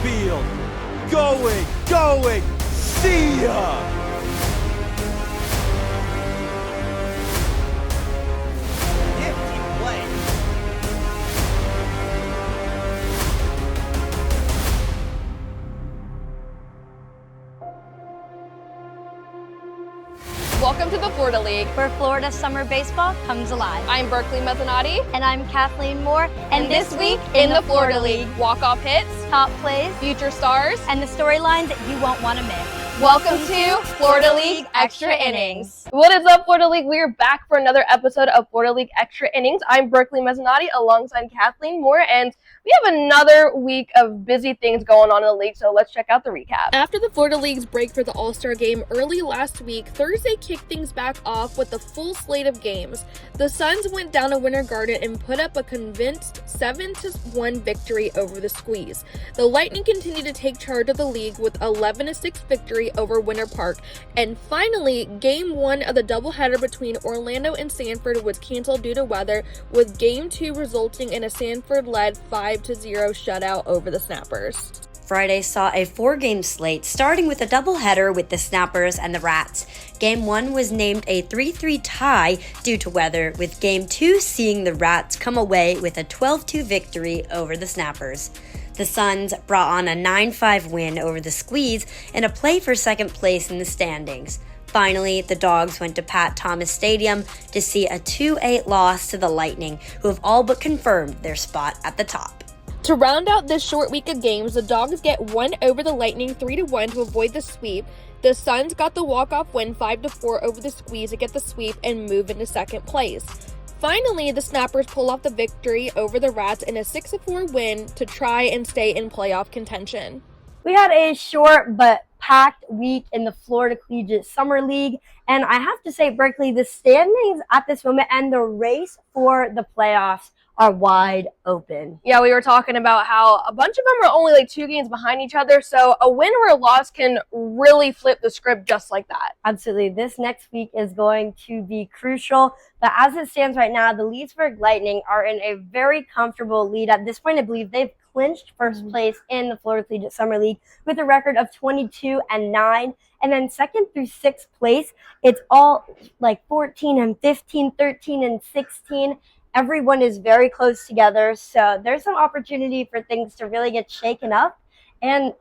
field. Going, see ya! Welcome to the Florida League, where Florida summer baseball comes alive. I'm Berkleigh Mezzanotte. And I'm Kathleen Moore. And this week in the Florida League, walk-off hits, top plays, future stars, and the storylines that you won't want to miss. Welcome to Florida League Extra Innings. What is up, Florida League? We are back for another episode of Florida League Extra Innings. I'm Berkleigh Mezzanotte alongside Kathleen Moore, and we have another week of busy things going on in the league, so let's check out the recap. After the Florida League's break for the All-Star Game early last week, Thursday kicked things back off with a full slate of games. The Suns went down to Winter Garden and put up a convinced 7-1 victory over the Squeeze. The Lightning continued to take charge of the league with 11-6 victory over Winter Park. And finally, Game 1 of the doubleheader between Orlando and Sanford was canceled due to weather, with Game 2 resulting in a Sanford-led 5-0 shutout over the Snappers. Friday saw a 4-game slate, starting with a doubleheader with the Snappers and the Rats. Game 1 was named a 3-3 tie due to weather, with Game 2 seeing the Rats come away with a 12-2 victory over the Snappers. The Suns brought on a 9-5 win over the Squeeze in a play for second place in the standings. Finally, the Dogs went to Pat Thomas Stadium to see a 2-8 loss to the Lightning, who have all but confirmed their spot at the top. To round out this short week of games, the Dogs get one over the Lightning 3-1 to avoid the sweep. The Suns got the walk-off win 5-4 over the Squeeze to get the sweep and move into second place. Finally, the Snappers pull off the victory over the Rats in a 6-4 win to try and stay in playoff contention. We had a short but packed week in the Florida Collegiate Summer League, and I have to say, Berkleigh, the standings at this moment and the race for the playoffs are wide open. Yeah, we were talking about how a bunch of them are only like 2 games behind each other, so a win or a loss can really flip the script just like that. Absolutely. This next week is going to be crucial, but as it stands right now, the Leesburg Lightning are in a very comfortable lead. At this point, I believe they've clinched first place in the Florida Collegiate Summer League with a record of 22-9, and then second through 6th place, it's all like 14-15, 13-16. Everyone is very close together, so there's some opportunity for things to really get shaken up, and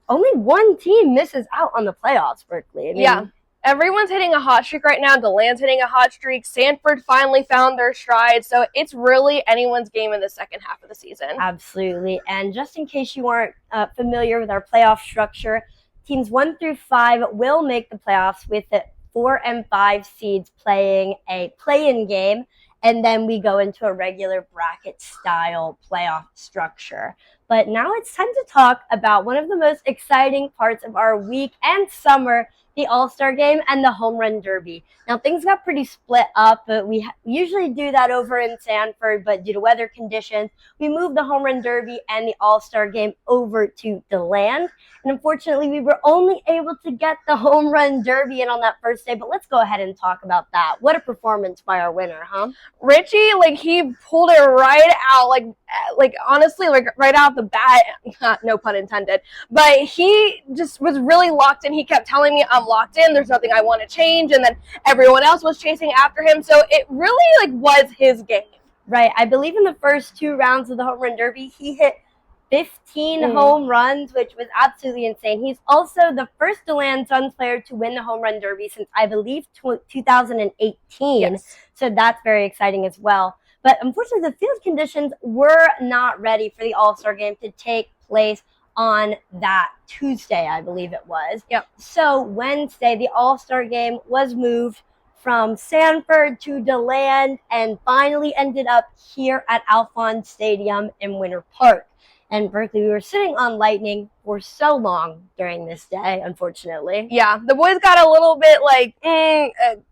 only one team misses out on the playoffs, Berkleigh. Yeah, everyone's hitting a hot streak right now. DeLand's hitting a hot streak. Sanford finally found their stride, so it's really anyone's game in the second half of the season. Absolutely, and just in case you aren't familiar with our playoff structure, teams 1 through 5 will make the playoffs, with the 4 and 5 seeds playing a play-in game. And then we go into a regular bracket-style playoff structure. But now it's time to talk about one of the most exciting parts of our week and summer, the All-Star Game and the Home Run Derby. Now, things got pretty split up, but we usually do that over in Sanford, but due to weather conditions, we moved the Home Run Derby and the All-Star Game over to DeLand. And unfortunately, we were only able to get the Home Run Derby in on that first day, but let's go ahead and talk about that. What a performance by our winner, huh? Richie, he pulled it right out, honestly, right out the bat, no pun intended, but he just was really locked in. He kept telling me, I'm locked in, there's nothing I want to change, and then everyone else was chasing after him, so it really, was his game. Right, I believe in the first 2 rounds of the Home Run Derby, he hit 15 home runs, which was absolutely insane. He's also the first DeLand Suns player to win the Home Run Derby since, I believe, 2018. Yes. So that's very exciting as well. But unfortunately, the field conditions were not ready for the All-Star Game to take place on that Tuesday, I believe it was. Yep. So Wednesday, the All-Star Game was moved from Sanford to DeLand and finally ended up here at Alphonse Stadium in Winter Park. And Berkleigh, we were sitting on Lightning for so long during this day, unfortunately. Yeah, the boys got a little bit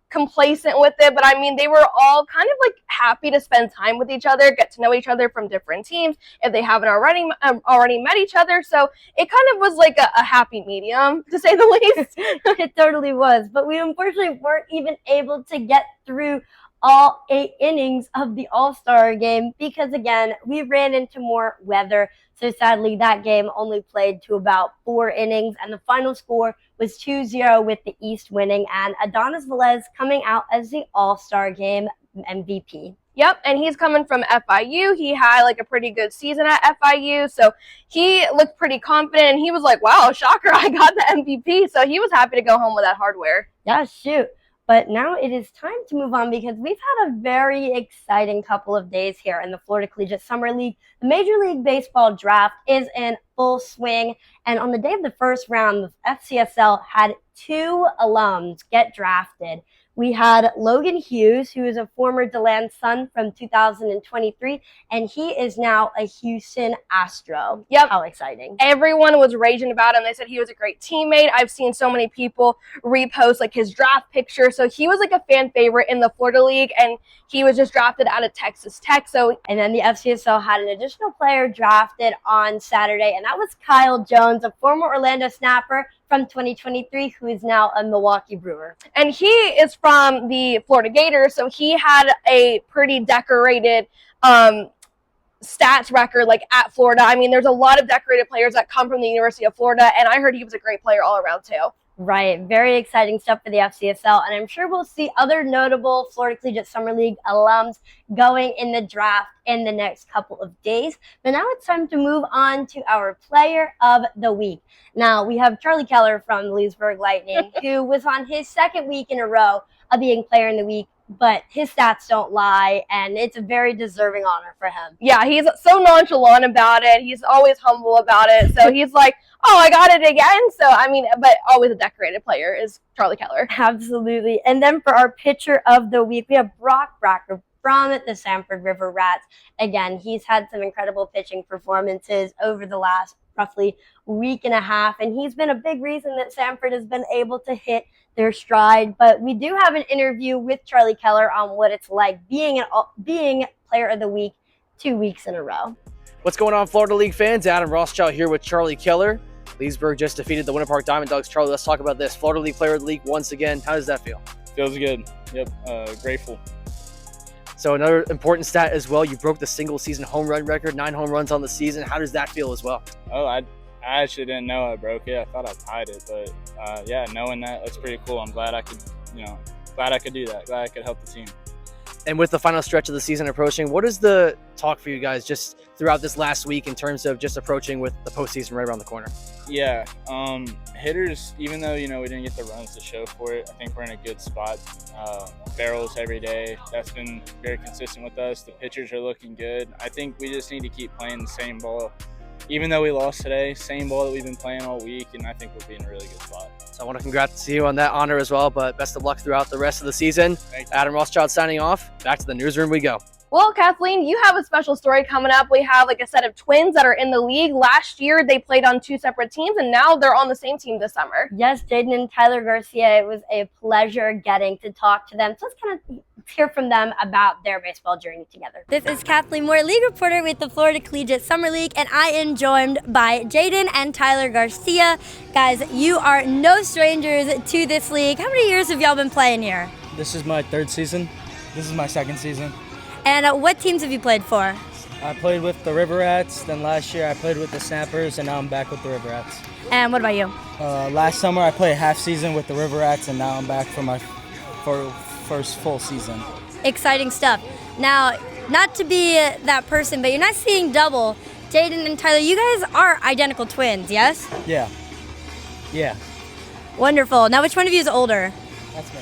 complacent with it, but I mean, they were all kind of happy to spend time with each other, get to know each other from different teams if they haven't already met each other. So it kind of was a happy medium, to say the least. It totally was, but we unfortunately weren't even able to get through all 8 innings of the All-Star game because, again, we ran into more weather. So sadly, that game only played to about 4 innings, and the final score was 2-0 with the East winning, and Adonis Velez coming out as the All-Star game MVP. Yep, and he's coming from FIU. He had like a pretty good season at FIU, so he looked pretty confident, and he was like, wow, shocker, I got the MVP. So he was happy to go home with that hardware. Yeah, shoot. But now it is time to move on because we've had a very exciting couple of days here in the Florida Collegiate Summer League. The Major League Baseball draft is in full swing. And on the day of the first round, the FCSL had 2 alums get drafted. We had Logan Hughes, who is a former DeLand Sun from 2023, and he is now a Houston Astro. Yep. How exciting. Everyone was raging about him. They said he was a great teammate. I've seen so many people repost like his draft picture. So he was like a fan favorite in the Florida League, and he was just drafted out of Texas Tech. And then the FCSL had an additional player drafted on Saturday, and that was Kyle Jones, a former Orlando snapper from 2023, who is now a Milwaukee Brewer. And he is from the Florida Gators, so he had a pretty decorated stats record like at Florida. I mean, there's a lot of decorated players that come from the University of Florida, and I heard he was a great player all around too. Right, very exciting stuff for the FCSL, and I'm sure we'll see other notable Florida Collegiate Summer League alums going in the draft in the next couple of days. But now it's time to move on to our Player of the Week. Now, we have Charlie Keller from the Leesburg Lightning, who was on his 2nd week in a row of being Player in the Week, but his stats don't lie, and it's a very deserving honor for him. Yeah, he's so nonchalant about it. He's always humble about it. So he's like, oh, I got it again. So, I mean, but always a decorated player is Charlie Keller. Absolutely. And then for our Pitcher of the Week, we have Brock Bracker from the Sanford River Rats. Again, he's had some incredible pitching performances over the last roughly week and a half, and he's been a big reason that Sanford has been able to hit their stride. But we do have an interview with Charlie Keller on what it's like being Player of the Week 2 weeks in a row. What's going on, Florida League fans? Adam Rothschild here with Charlie Keller. Leesburg just defeated the Winter Park Diamond Dogs. Charlie, let's talk about this. Florida League Player of the League once again. How does that feel? Feels good. Yep. Grateful. So another important stat as well. You broke the single season home run record, 9 home runs on the season. How does that feel as well? Oh, I actually didn't know I broke it. I thought I tied it, but yeah, knowing that's pretty cool. I'm glad I could, glad I could do that. Glad I could help the team. And with the final stretch of the season approaching, what is the talk for you guys just throughout this last week in terms of just approaching with the postseason right around the corner? Yeah, hitters, even though, we didn't get the runs to show for it, I think we're in a good spot. Barrels every day, that's been very consistent with us. The pitchers are looking good. I think we just need to keep playing the same ball. Even though we lost today, same ball that we've been playing all week, and I think we'll be in a really good spot. So I want to congrats you on that honor as well, but best of luck throughout the rest of the season. Thank you. Adam Rothschild signing off. Back to the newsroom we go. Well, Kathleen, you have a special story coming up. We have like a set of twins that are in the league. Last year, they played on 2 separate teams, and now they're on the same team this summer. Yes, Jaden and Tyler Garcia, it was a pleasure getting to talk to them. So let's kind of hear from them about their baseball journey together. This is Kathleen Moore, league reporter with the Florida Collegiate Summer League, and I am joined by Jaden and Tyler Garcia. Guys, you are no strangers to this league. How many years have y'all been playing here? This is my 3rd season. This is my 2nd season. And what teams have you played for? I played with the River Rats, then last year I played with the Snappers, and now I'm back with the River Rats. And what about you? Last summer I played a half season with the River Rats, and now I'm back for my first full season. Exciting stuff. Now, not to be that person, but you're not seeing double. Jaden and Tyler, you guys are identical twins, yes? Yeah. Yeah. Wonderful. Now, which one of you is older? That's me.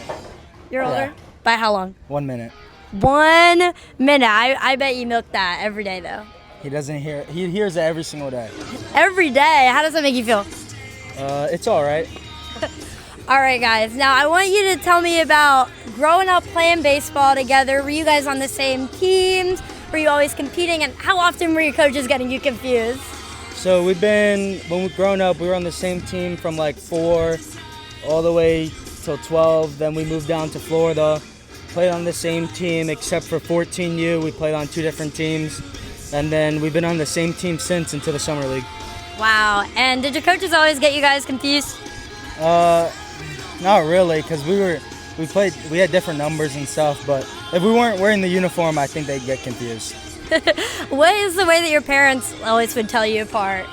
You're Yeah. older? By how long? 1 minute. 1 minute. I bet you milk that every day, though. He doesn't hear. He hears it every single day. Every day? How does that make you feel? It's all right. All right, guys. Now, I want you to tell me about growing up playing baseball together. Were you guys on the same teams? Were you always competing? And how often were your coaches getting you confused? So when we've grown up, we were on the same team from like 4 all the way till 12. Then we moved down to Florida, played on the same team except for 14U. We played on 2 different teams. And then we've been on the same team since into the Summer League. Wow. And did your coaches always get you guys confused? Not really, because we had different numbers and stuff, but if we weren't wearing the uniform, I think they'd get confused. What is the way that your parents always would tell you apart?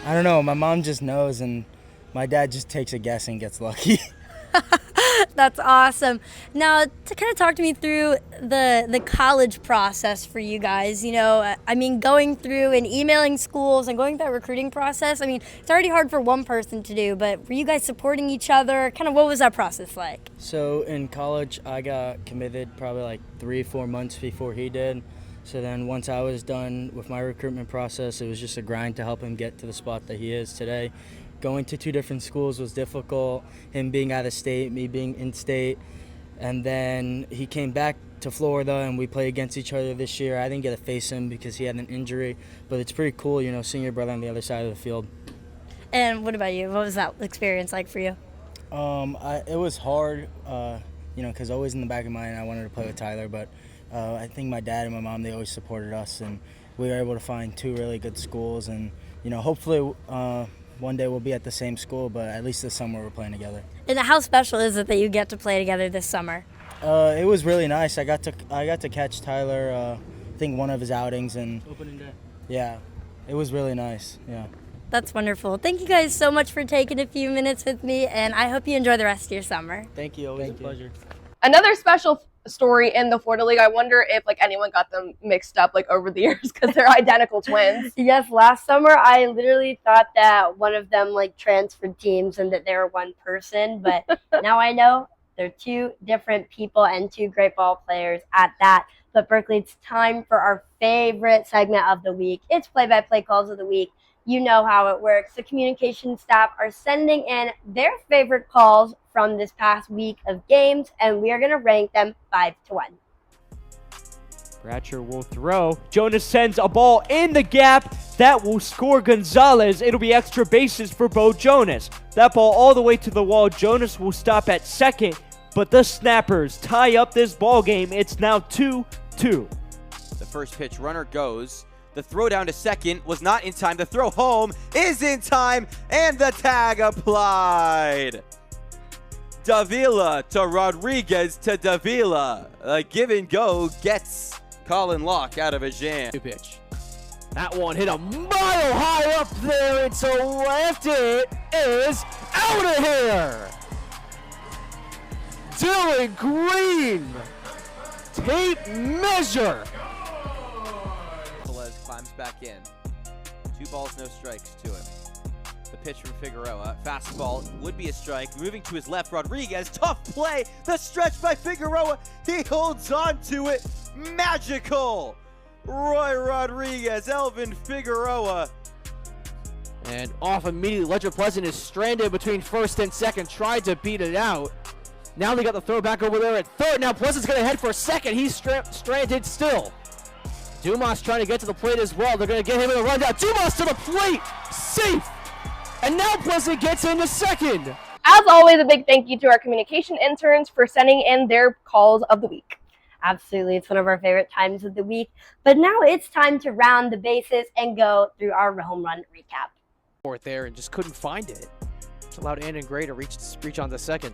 I don't know. My mom just knows, and my dad just takes a guess and gets lucky. That's awesome. Now, to kind of talk to me through the college process for you guys, I mean, going through and emailing schools and going through that recruiting process, I mean, it's already hard for one person to do, but were you guys supporting each other? Kind of what was that process like? So in college, I got committed probably like 3-4 months before he did. So then once I was done with my recruitment process, it was just a grind to help him get to the spot that he is today. Going to 2 different schools was difficult, him being out of state, me being in state. And then he came back to Florida and we played against each other this year. I didn't get to face him because he had an injury, but it's pretty cool, seeing your brother on the other side of the field. And what about you? What was that experience like for you? It was hard, because always in the back of my mind I wanted to play with Tyler, but I think my dad and my mom, they always supported us, and we were able to find 2 really good schools, and hopefully one day we'll be at the same school, but at least this summer we're playing together. And how special is it that you get to play together this summer? It was really nice. I got to catch Tyler, I think one of his outings, and Opening day. yeah, it was really nice. Yeah. That's wonderful. Thank you guys so much for taking a few minutes with me, and I hope you enjoy the rest of your summer. Thank you. Always a pleasure. Another special story in the Florida League. I wonder if anyone got them mixed up over the years because they're identical twins. Yes, last summer I literally thought that one of them transferred teams and that they were one person, but now I know they're 2 different people and 2 great ball players at that. But Berkleigh, it's time for our favorite segment of the week. It's play-by-play calls of the week. You know how it works. The communication staff are sending in their favorite calls from this past week of games, and we are going to rank them 5 to 1. Bratcher will throw. Jonas sends a ball in the gap. That will score Gonzalez. It'll be extra bases for Bo Jonas. That ball all the way to the wall. Jonas will stop at second, but the Snappers tie up this ball game. It's now 2-2. The first pitch, runner goes. The throw down to second was not in time. The throw home is in time, and the tag applied. Davila to Rodriguez to Davila. A give and go gets Colin Locke out of a jam. Pitch. That one hit a mile high up there into left. It is out of here. Dylan Green. Tape measure. Climbs back in. 2 balls, no strikes to him. The pitch from Figueroa. Fastball would be a strike. Moving to his left, Rodriguez. Tough play. The stretch by Figueroa. He holds on to it. Magical. Roy Rodriguez, Elvin Figueroa. And off immediately. Ledger Pleasant is stranded between first and second. Tried to beat it out. Now they got the throw back over there at third. Now Pleasant's going to head for second. He's stranded still. Dumas trying to get to the plate as well. They're going to get him in the rundown. Dumas to the plate. Safe. And now Pleasant gets into second. As always, a big thank you to our communication interns for sending in their calls of the week. Absolutely. It's one of our favorite times of the week. But now it's time to round the bases and go through our home run recap. Fourth there and just couldn't find it. Which allowed Andon Gray to reach on the second.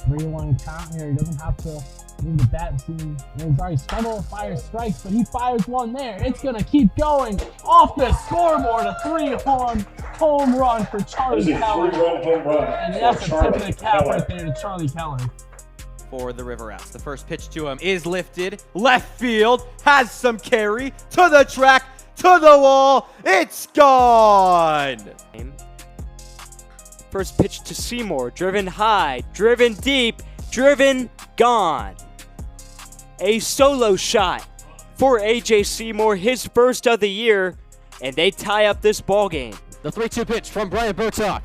3-1 count here. He doesn't have to move the bat team. He's already struggled to fire strikes, but he fires one there. It's going to keep going off the scoreboard. A 3-1 home run for Charlie Keller. And that's a tip of the cap right there to Charlie Keller. For the River Rats. The first pitch to him is lifted. Left field. Has some carry. To the track. To the wall. It's gone. First pitch to Seymour. Driven high. Driven deep. Driven gone. A solo shot for AJ Seymour, his first of the year, and they tie up this ball game. The 3-2 pitch from Brian Berkleigh.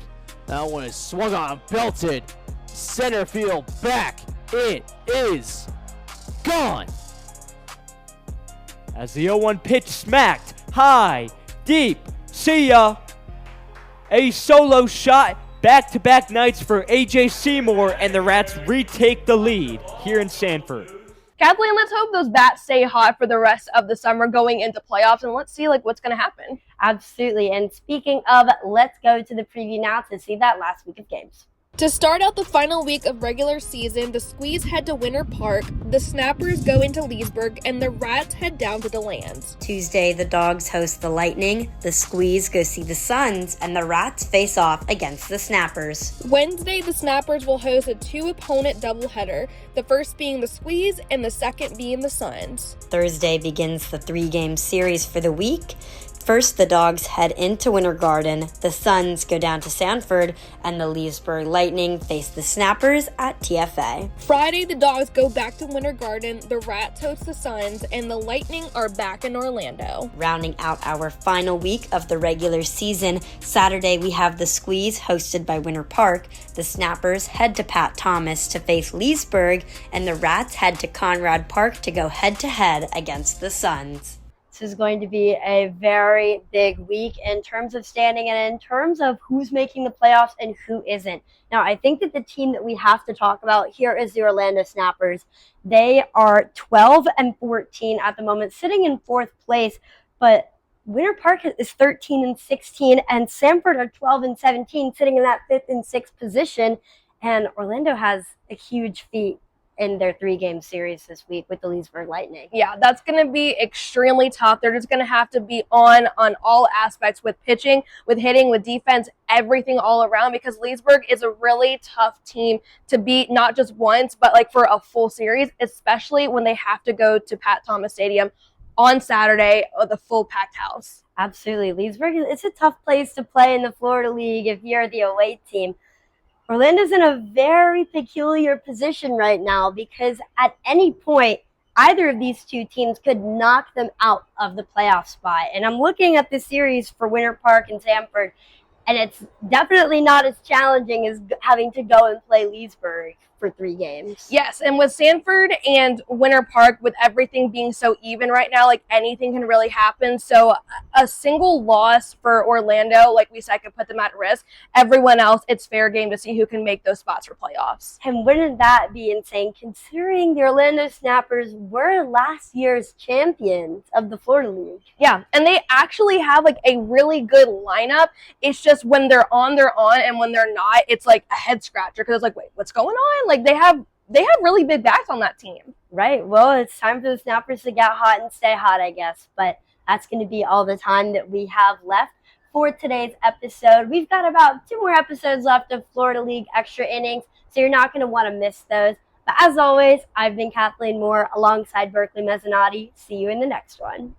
That one is swung on, belted. Center field back. It is gone. As the 0-1 pitch smacked high, deep. See ya. A solo shot. Back-to-back nights for AJ Seymour, and the Rats retake the lead here in Sanford. Kathleen, let's hope those bats stay hot for the rest of the summer going into playoffs, and let's see what's going to happen. Absolutely. And speaking of, let's go to the preview now to see that last week of games. To start out the final week of regular season, the Squeeze head to Winter Park, the Snappers go into Leesburg, and the Rats head down to DeLands. Tuesday, the Dogs host the Lightning, the Squeeze go see the Suns, and the Rats face off against the Snappers. Wednesday, the Snappers will host a two-opponent doubleheader, the first being the Squeeze and the second being the Suns. Thursday begins the three-game series for the week. First, the Dogs head into Winter Garden, the Suns go down to Sanford, and the Leesburg Lightning face the Snappers at TFA. Friday, the Dogs go back to Winter Garden, the Rats host the Suns, and the Lightning are back in Orlando. Rounding out our final week of the regular season, Saturday we have the Squeeze hosted by Winter Park, the Snappers head to Pat Thomas to face Leesburg, and the Rats head to Conrad Park to go head-to-head against the Suns. This is going to be a very big week in terms of standing and in terms of who's making the playoffs and who isn't. Now, I think that the team that we have to talk about here is the Orlando Snappers. They are 12-14 at the moment, sitting in fourth place, but Winter Park is 13-16, and Sanford are 12-17, sitting in that fifth and sixth position, and Orlando has a huge feat in their three-game series this week with the Leesburg Lightning. Yeah, that's going to be extremely tough. They're just going to have to be on all aspects with pitching, with hitting, with defense, everything all around, because Leesburg is a really tough team to beat, not just once, but like for a full series, especially when they have to go to Pat Thomas Stadium on Saturday with a full packed house. Absolutely. Leesburg, it's a tough place to play in the Florida League if you're the away team. Orlando's in a very peculiar position right now because at any point, either of these two teams could knock them out of the playoff spot. And I'm looking at the series for Winter Park and Sanford, and it's definitely not as challenging as having to go and play Leesburg for 3 games. Yes, and with Sanford and Winter Park, with everything being so even right now, like anything can really happen. So a single loss for Orlando, like we said, could put them at risk. Everyone else, it's fair game to see who can make those spots for playoffs. And wouldn't that be insane, considering the Orlando Snappers were last year's champions of the Florida League? Yeah, and they actually have like a really good lineup. It's just when they're on, and when they're not, it's like a head scratcher because it's like, wait, what's going on? Like they have really big backs on that team. Right. Well, it's time for the Snappers to get hot and stay hot, I guess. But that's going to be all the time that we have left for today's episode. We've got about 2 more episodes left of Florida League Extra Innings, so you're not going to want to miss those. But as always, I've been Kathleen Moore alongside Berkleigh Mezzanotte. See you in the next one.